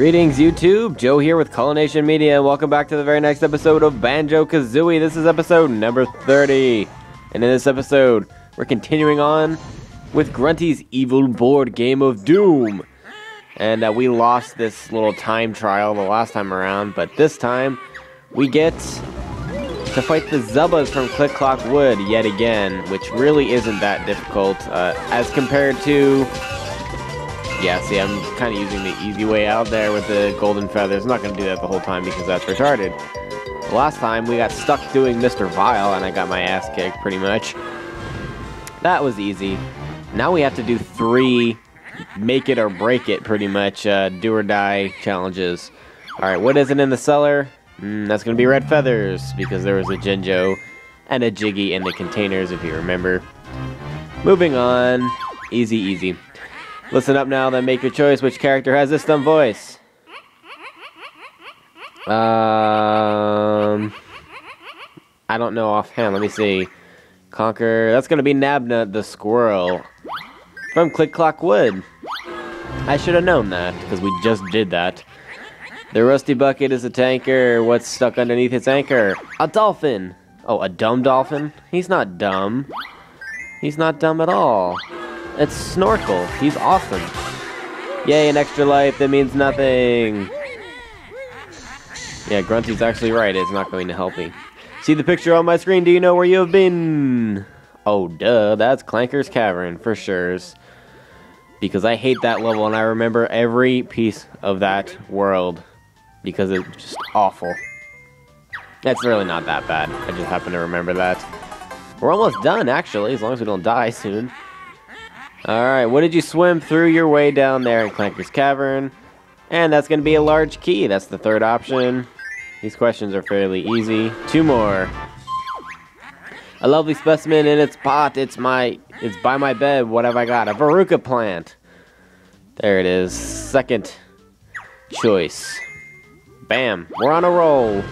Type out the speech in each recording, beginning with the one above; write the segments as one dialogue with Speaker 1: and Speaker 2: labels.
Speaker 1: Greetings YouTube, Joe here with Culination Media, and welcome back to the very next episode of Banjo-Kazooie. This is episode number 30, and in this episode, we're continuing on with Grunty's evil board game of doom. And we lost this little time trial the last time around, but this time, we get to fight the Zubbas from Click Clock Wood yet again, which really isn't that difficult, as compared to... Yeah, see, I'm kind of using the easy way out there with the golden feathers. I'm not going to do that the whole time because that's retarded. The last time, we got stuck doing Mr. Vile, and I got my ass kicked, pretty much. That was easy. Now we have to do 3 make it or break it, pretty much, do or die challenges. Alright, what is it in the cellar? That's going to be red feathers, because there was a Jinjo and a Jiggy in the containers, if you remember. Moving on. Easy, easy. Listen up now, then make your choice. Which character has this dumb voice? I don't know offhand. Let me see. Conquer. That's gonna be Nabnut the squirrel from Click Clock Wood. I should have known that because we just did that. The rusty bucket is a tanker. What's stuck underneath its anchor? A dolphin. Oh, a dumb dolphin? He's not dumb. He's not dumb at all. It's Snorkel. He's awesome. Yay, an extra life. That means nothing. Yeah, Grunty's actually right. It's not going to help me. See the picture on my screen? Do you know where you have been? Oh, duh. That's Clanker's Cavern, for sure. Because I hate that level, and I remember every piece of that world. Because it's just awful. That's really not that bad. I just happen to remember that. We're almost done, actually, as long as we don't die soon. Alright, what did you swim through your way down there in Clanker's Cavern? And that's going to be a large key. That's the third option. These questions are fairly easy. 2 more. A lovely specimen in its pot. It's by my bed. What have I got? A Veruca plant. There it is. Second choice. Bam. We're on a roll.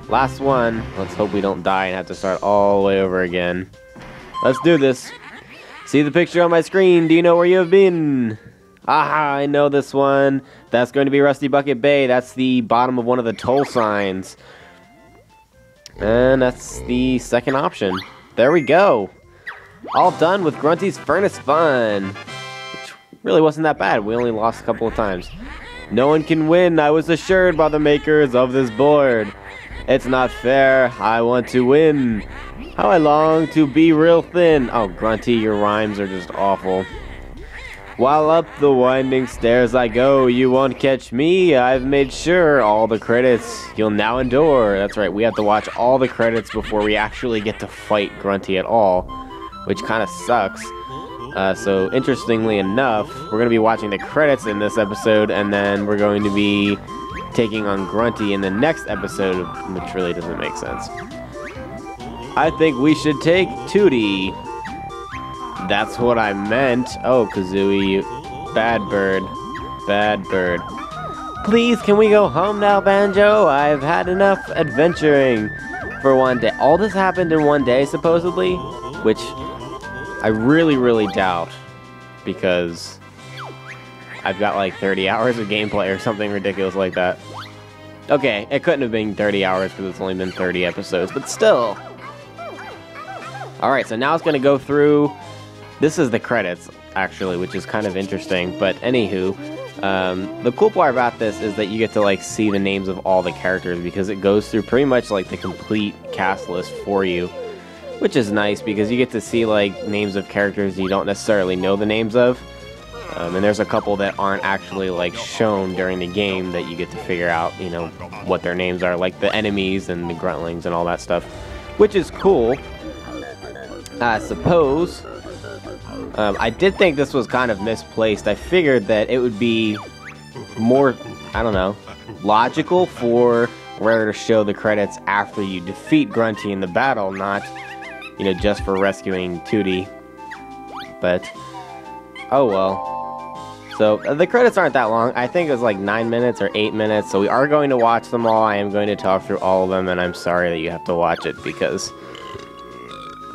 Speaker 1: Last one. Let's hope we don't die and have to start all the way over again. Let's do this. See the picture on my screen. Do you know where you have been? Aha, I know this one. That's going to be Rusty Bucket Bay. That's the bottom of one of the toll signs. And that's the second option. There we go. All done with Grunty's Furnace Fun. Which really wasn't that bad. We only lost a couple of times. No one can win. I was assured by the makers of this board. It's not fair. I want to win. How I long to be real thin. Oh, Grunty, your rhymes are just awful. While up the winding stairs I go, you won't catch me. I've made sure all the credits you'll now endure. That's right, we have to watch all the credits before we actually get to fight Grunty at all, which kind of sucks. So, interestingly enough, we're going to be watching the credits in this episode, and then we're going to be taking on Grunty in the next episode, which really doesn't make sense. I think we should take Tootie. That's what I meant. Oh, Kazooie, bad bird. Bad bird. Please, can we go home now, Banjo? I've had enough adventuring for one day. All this happened in one day, supposedly? Which I really, really doubt. Because I've got like 30 hours of gameplay or something ridiculous like that. Okay, it couldn't have been 30 hours because it's only been 30 episodes, but still. Alright, so now it's going to go through... This is the credits, actually, which is kind of interesting, but anywho, the cool part about this is that you get to, like, see the names of all the characters, because it goes through pretty much, like, the complete cast list for you, which is nice, because you get to see, like, names of characters you don't necessarily know the names of, and there's a couple that aren't actually, like, shown during the game that you get to figure out, you know, what their names are, like the enemies and the gruntlings and all that stuff, which is cool. I suppose... I did think this was kind of misplaced. I figured that it would be more, I don't know, logical for Rare to show the credits after you defeat Grunty in the battle, not, you know, just for rescuing Tootie. But, oh well. So, the credits aren't that long. I think it was like 9 minutes or 8 minutes, so we are going to watch them all. I am going to talk through all of them, and I'm sorry that you have to watch it, because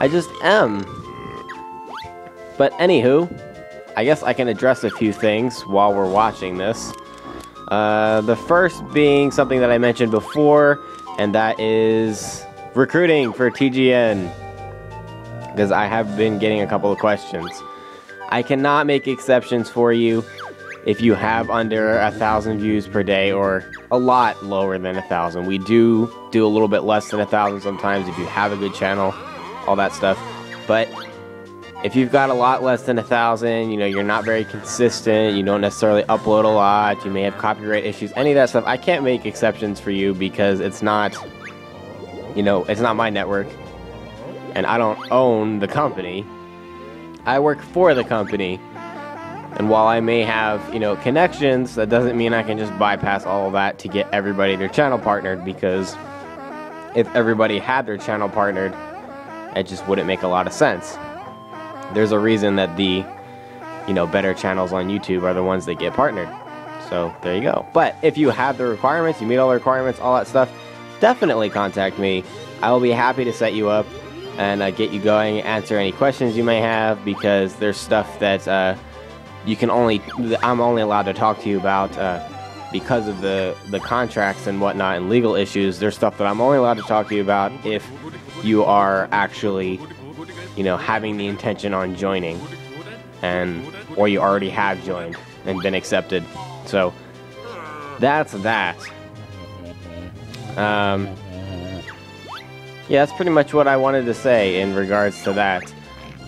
Speaker 1: I just am. But anywho, I guess I can address a few things while we're watching this. The first being something that I mentioned before, and that is recruiting for TGN, because I have been getting a couple of questions. I cannot make exceptions for you if you have under 1,000 views per day or a lot lower than 1,000. We do a little bit less than 1,000 sometimes if you have a good channel, all that stuff. But if you've got a lot less than 1,000, you know, you're not very consistent, you don't necessarily upload a lot, you may have copyright issues, any of that stuff, I can't make exceptions for you because it's not, you know, it's not my network. And I don't own the company. I work for the company. And while I may have, you know, connections, that doesn't mean I can just bypass all of that to get everybody their channel partnered, because if everybody had their channel partnered, it just wouldn't make a lot of sense. There's a reason that the, you know, better channels on YouTube are the ones that get partnered. So there you go. But if you have the requirements, you meet all the requirements, all that stuff, definitely contact me. I will be happy to set you up and get you going, answer any questions you may have, because there's stuff that I'm only allowed to talk to you about because of the contracts and whatnot and legal issues. There's stuff that I'm only allowed to talk to you about if you are actually, you know, having the intention on joining, or you already have joined and been accepted. So that's that. Yeah, that's pretty much what I wanted to say in regards to that.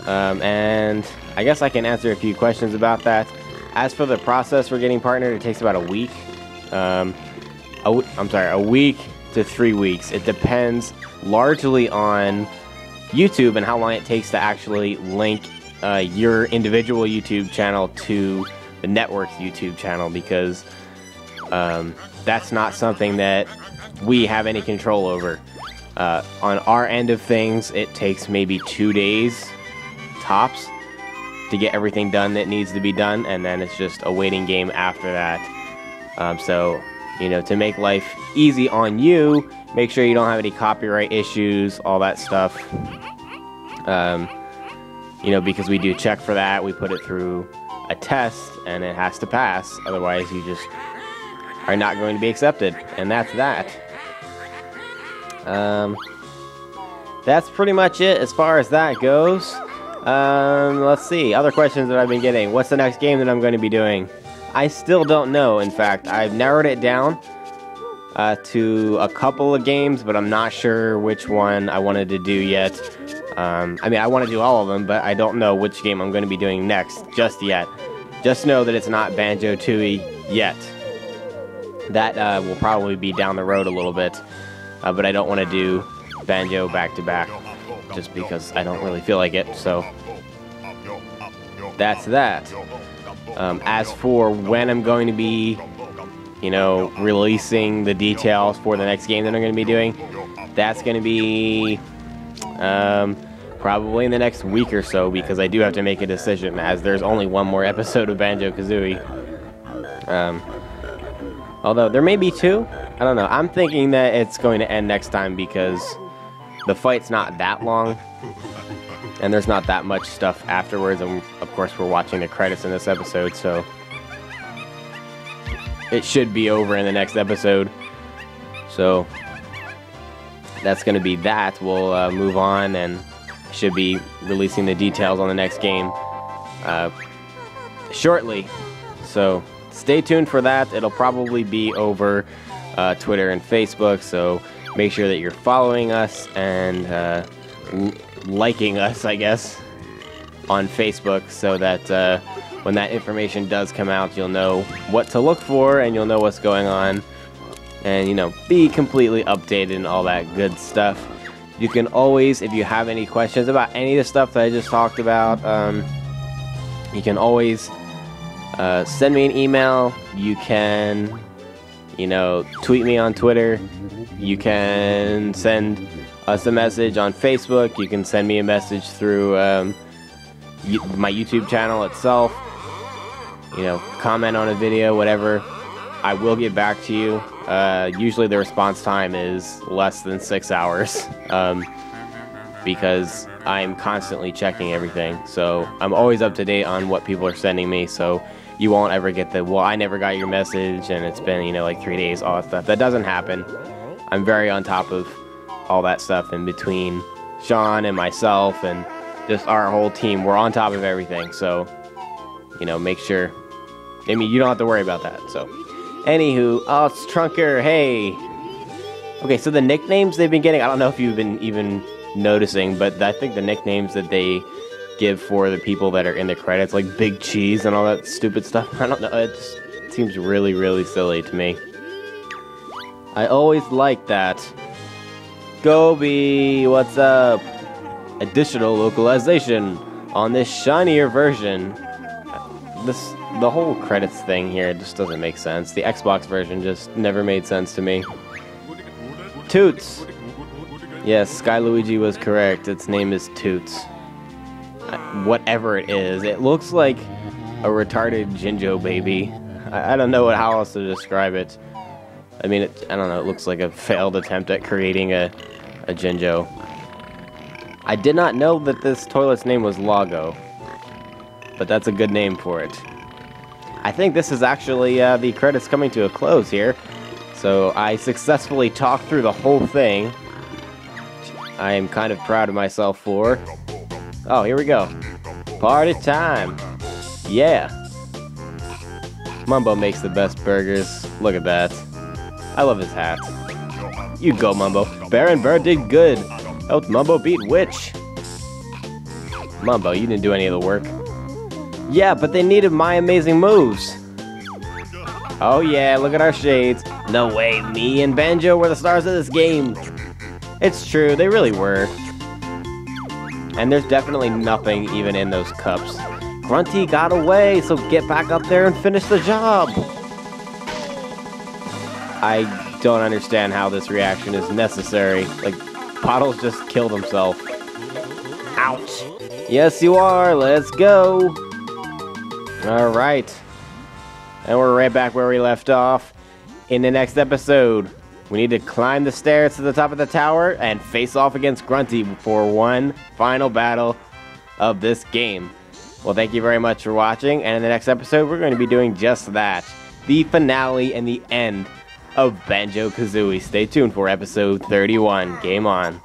Speaker 1: And I guess I can answer a few questions about that. As for the process for getting partnered, it takes about a week. A week to 3 weeks. It depends largely on YouTube and how long it takes to actually link your individual YouTube channel to the network's YouTube channel, because that's not something that we have any control over. On our end of things, it takes maybe 2 days tops to get everything done that needs to be done, and then it's just a waiting game after that. So, you know, to make life easy on you, make sure you don't have any copyright issues, all that stuff. You know, because we do check for that, we put it through a test, and it has to pass, otherwise you just are not going to be accepted, and that's that. That's pretty much it as far as that goes. Let's see, other questions that I've been getting. What's the next game that I'm going to be doing? I still don't know. In fact, I've narrowed it down to a couple of games, but I'm not sure which one I wanted to do yet. I mean, I want to do all of them, but I don't know which game I'm going to be doing next just yet. Just know that it's not Banjo-Tooie yet. That will probably be down the road a little bit, but I don't want to do Banjo back-to-back just because I don't really feel like it, so that's that. As for when I'm going to be, you know, releasing the details for the next game that I'm going to be doing, that's going to be probably in the next week or so, because I do have to make a decision, as there's only one more episode of Banjo-Kazooie. Although there may be 2, I don't know. I'm thinking that it's going to end next time because the fight's not that long, and there's not that much stuff afterwards, and of course we're watching the credits in this episode, so it should be over in the next episode. So that's going to be that. We'll move on, and should be releasing the details on the next game shortly. So stay tuned for that. It'll probably be over Twitter and Facebook, so make sure that you're following us and liking us, I guess, on Facebook, so that when that information does come out, you'll know what to look for, and you'll know what's going on, and, you know, be completely updated and all that good stuff. You can always, if you have any questions about any of the stuff that I just talked about, you can always send me an email. You can, you know, tweet me on Twitter. You can send us a message on Facebook. You can send me a message through my YouTube channel itself. You know, comment on a video, whatever. I will get back to you. Usually the response time is less than 6 hours, because I'm constantly checking everything. So I'm always up to date on what people are sending me. So you won't ever get the, well, I never got your message and it's been, you know, like 3 days, all that stuff. That doesn't happen. I'm very on top of all that stuff in between Sean and myself and just our whole team. We're on top of everything. So, you know, make sure, I mean, you don't have to worry about that. So, anywho, oh, it's Trunker. Hey. Okay, so the nicknames they've been getting, I don't know if you've been even noticing, but I think the nicknames that they give for the people that are in the credits, like Big Cheese and all that stupid stuff, I don't know, it just seems really, really silly to me. I always like that. Gobi, what's up? Additional localization on this shinier version. The whole credits thing here just doesn't make sense. The Xbox version just never made sense to me. Toots! Yes, Sky Luigi was correct. Its name is Toots. Whatever it is. It looks like a retarded Jinjo baby. I don't know how else to describe it. I mean, I don't know, it looks like a failed attempt at creating a Jinjo. I did not know that this toilet's name was Lago, but that's a good name for it. I think this is actually the credits coming to a close here. So I successfully talked through the whole thing. I am kind of proud of myself for. Oh, here we go. Party time. Yeah. Mumbo makes the best burgers. Look at that. I love his hat. You go, Mumbo. Baron Bird did good. Helped Mumbo beat Witch. Mumbo, you didn't do any of the work. Yeah, but they needed my amazing moves. Oh yeah, look at our shades. No way, me and Banjo were the stars of this game. It's true, they really were. And there's definitely nothing even in those cups. Grunty got away, so get back up there and finish the job. I don't understand how this reaction is necessary. Like, Bottles just killed himself. Ouch. Yes, you are. Let's go. Alright. And we're right back where we left off. In the next episode, we need to climb the stairs to the top of the tower and face off against Grunty for one final battle of this game. Well, thank you very much for watching, and in the next episode, we're going to be doing just that. The finale and the end of Banjo-Kazooie. Stay tuned for episode 31. Game on.